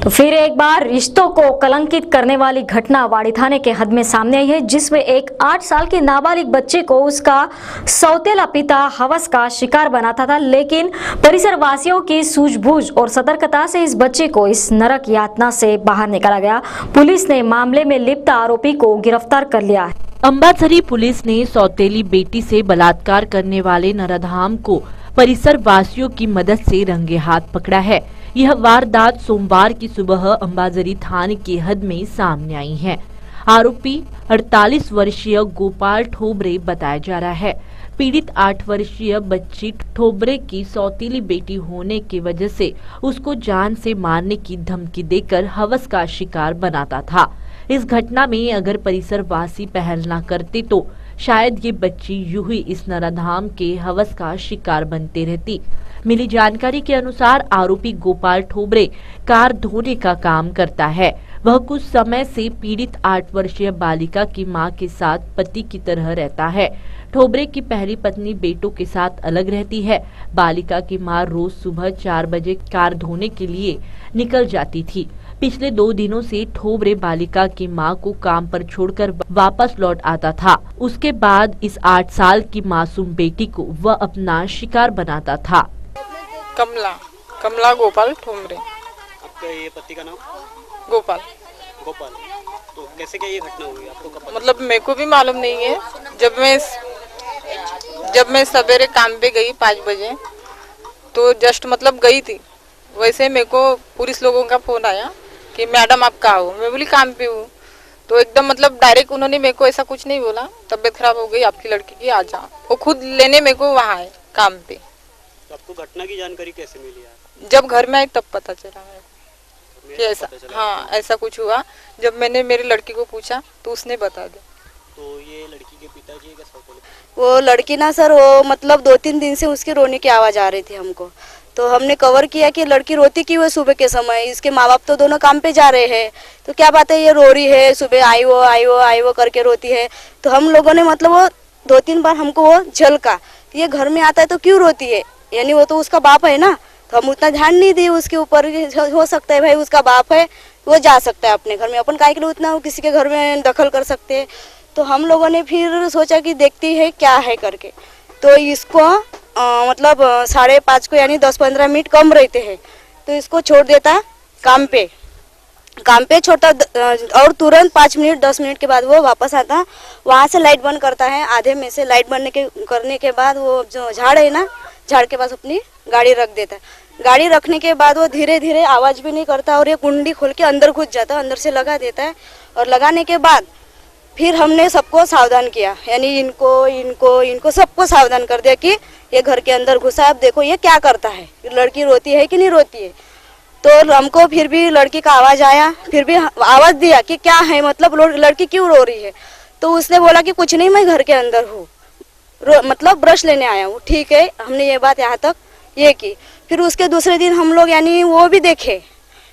तो फिर एक बार रिश्तों को कलंकित करने वाली घटना वाड़ी थाने के हद में सामने आई है, जिसमें एक 8 साल के नाबालिग बच्चे को उसका सौतेला पिता हवस का शिकार बनाता था, लेकिन परिसर वासियों की सूझबूझ और सतर्कता से इस बच्चे को इस नरक यातना से बाहर निकाला गया। पुलिस ने मामले में लिप्त आरोपी को गिरफ्तार कर लिया है। अंबाझरी पुलिस ने सौतेली बेटी से बलात्कार करने वाले नराधाम को परिसर वासियों की मदद से रंगे हाथ पकड़ा है। यह वारदात सोमवार की सुबह अंबाझरी थाने की हद में सामने आई है। आरोपी 48 वर्षीय गोपाल ठोबरे बताया जा रहा है। पीड़ित 8 वर्षीय बच्ची ठोबरे की सौतेली बेटी होने की वजह से उसको जान से मारने की धमकी देकर हवस का शिकार बनाता था। इस घटना में अगर परिसर वासी पहल न करते तो शायद ये बच्ची यूं ही इस नराधाम के हवस का शिकार बनते रहती। मिली जानकारी के अनुसार आरोपी गोपाल ठोबरे कार धोने का काम करता है। वह कुछ समय से पीड़ित 8 वर्षीय बालिका की मां के साथ पति की तरह रहता है। ठोबरे की पहली पत्नी बेटों के साथ अलग रहती है। बालिका की मां रोज सुबह 4 बजे कार धोने के लिए निकल जाती थी। पिछले 2 दिनों से ठोबरे बालिका की मां को काम पर छोड़कर वापस लौट आता था। उसके बाद इस 8 साल की मासूम बेटी को वह अपना शिकार बनाता था। कमला गोपाल ठोबरे। आपका ये पति का नाम? गोपाल। तो कैसे क्या ये घटना हुई, आपको कब पता? मतलब मेरे को भी मालूम नहीं है। जब मैं सवेरे काम पे गई 5 बजे, तो जस्ट मतलब गई थी, वैसे मेरे को पुलिस लोगों का फोन आया कि मैडम आप कहाँ हो। मैं बोली काम पे हूँ। तो एकदम मतलब डायरेक्ट उन्होंने मेरे को ऐसा कुछ नहीं बोला, तबीयत खराब हो गई आपकी लड़की की, आ जा। वो खुद लेने मेरे को वहाँ है काम पे। तो आपको घटना की जानकारी कैसे मिली है? जब घर में आई तब पता चला मेरे को कि ऐसा, हाँ ऐसा कुछ हुआ। जब मैंने मेरी लड़की को पूछा तो उसने बता दिया। तो ये लड़की के पिताजी का सौतेले? वो लड़की ना सर, वो मतलब 2-3 दिन से उसके रोने की आवाज आ रही थी हमको, तो हमने कवर किया कि लड़की रोती क्यों है सुबह के समय। इसके माँ बाप तो दोनों काम पे जा रहे हैं, तो क्या बात है ये रो रही है, सुबह आई वो करके रोती है। तो हम लोगों ने मतलब वो 2-3 बार हमको वो झलका, ये घर में आता है तो क्यों रोती है, यानी वो तो उसका बाप है ना। तो हम उतना ध्यान नहीं दिए उसके ऊपर। हो सकता है भाई उसका बाप है, वो जा सकता है अपने घर में, अपन काहे के लिए उतना किसी के घर में दखल कर सकते हैं। तो हम लोगों ने फिर सोचा कि देखती है क्या है करके। तो इसको मतलब 5:30 को यानी 10-15 मिनट कम रहते हैं, तो इसको छोड़ देता काम पे छोटा, और तुरंत 5 मिनट 10 मिनट के बाद वो वापस आता। वहाँ से लाइट बंद करता है। आधे में से लाइट बंद करने के बाद वो जो झाड़ है ना, झाड़ के पास अपनी गाड़ी रख देता है। गाड़ी रखने के बाद वो धीरे धीरे आवाज भी नहीं करता और ये कुंडी खोल के अंदर घुस जाता है, अंदर से लगा देता है। और लगाने के बाद फिर हमने सबको सावधान किया, यानी इनको सबको सावधान कर दिया कि ये घर के अंदर घुसा, अब देखो ये क्या करता है, लड़की रोती है कि नहीं रोती है। तो हमको फिर भी लड़की का आवाज आया, फिर भी आवाज दिया कि क्या है, मतलब लड़की क्यों रो रही है। तो उसने बोला कि कुछ नहीं, मैं घर के अंदर हूँ, मतलब ब्रश लेने आया हूँ। ठीक है, हमने ये बात यहाँ तक ये की। फिर उसके दूसरे दिन हम लोग यानी वो भी देखे।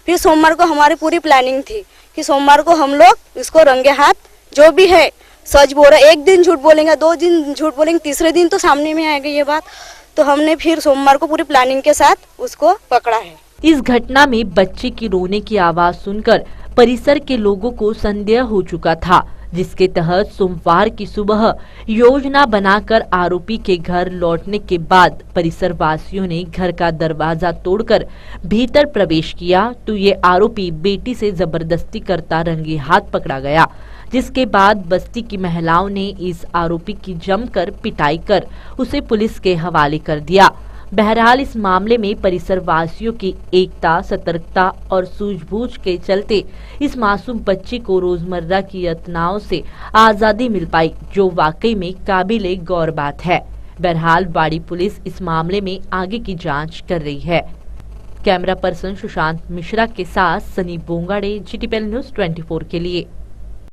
फिर सोमवार को हमारी पूरी प्लानिंग थी कि सोमवार को हम लोग इसको रंगे हाथ, जो भी है सच बोल रहा, 1 दिन झूठ बोलेंगे, 2 दिन झूठ बोलेंगे, तीसरे दिन तो सामने में आएगा ये बात। तो हमने फिर सोमवार को पूरी प्लानिंग के साथ उसको पकड़ा है। इस घटना में बच्चे की रोने की आवाज सुनकर परिसर के लोगों को संदेह हो चुका था, जिसके तहत सोमवार की सुबह योजना बनाकर आरोपी के घर लौटने के बाद परिसर वासियों ने घर का दरवाजा तोड़कर भीतर प्रवेश किया तो ये आरोपी बेटी से जबरदस्ती करता रंगे हाथ पकड़ा गया, जिसके बाद बस्ती की महिलाओं ने इस आरोपी की जमकर पिटाई कर उसे पुलिस के हवाले कर दिया। बहरहाल इस मामले में परिसर वासियों की एकता, सतर्कता और सूझबूझ के चलते इस मासूम बच्ची को रोजमर्रा की यातनाओं से आजादी मिल पाई, जो वाकई में काबिले गौर बात है। बहरहाल वाड़ी पुलिस इस मामले में आगे की जांच कर रही है। कैमरा पर्सन सुशांत मिश्रा के साथ सनी बोंगाड़े, GTPL News 24 के लिए।